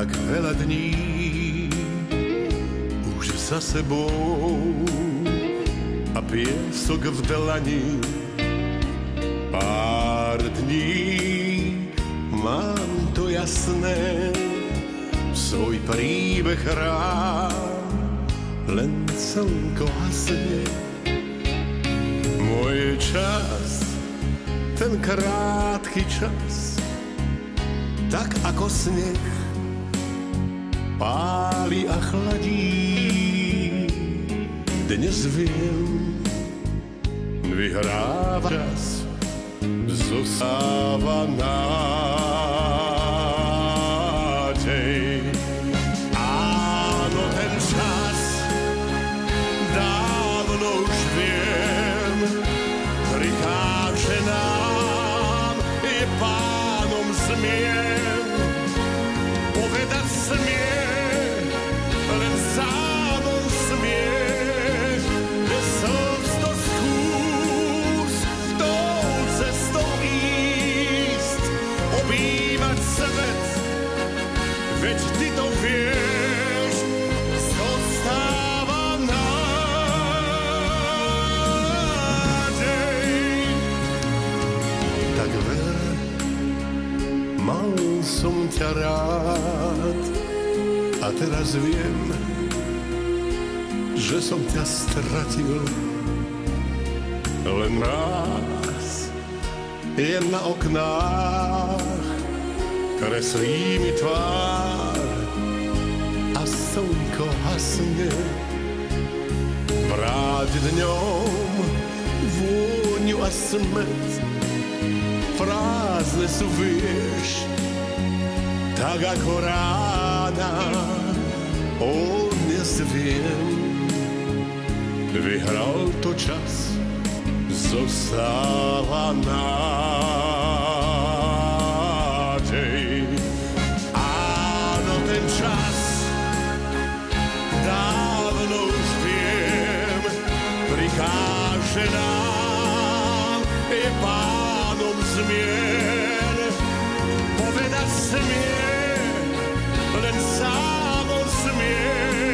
tak veľa dní už za sebou a piesok v dlani. Pár dní mám to jasné, svoj príbeh hrám, len slnko hasne. Môj čas, ten krátky čas, tak ako sneh, páli a chladí. Dnes viem, vyhráva čas, zostáva nádej. Áno, ten čas dávno už viem, prikáže nám, je pánom zmien. Povedať smie, len zámon smie, bez slz do skús, tou cestou ísť, objímať svet, veď ty to vieš, zostáva nádej. Tak ver, mal som ťa rád a teraz viem, že som ťa stratil. Len raz jen na oknách kreslí mi tvár a slnko hasne. Vráť dňom vôňu a smet, prázdne sú, vieš, tak ako rána. O, dnes viem, vyhral to čas, zostáva nádej. Áno, ten čas dávno už viem, prikáže nám, je pánom zmien. Povedať smie, len sám on smie,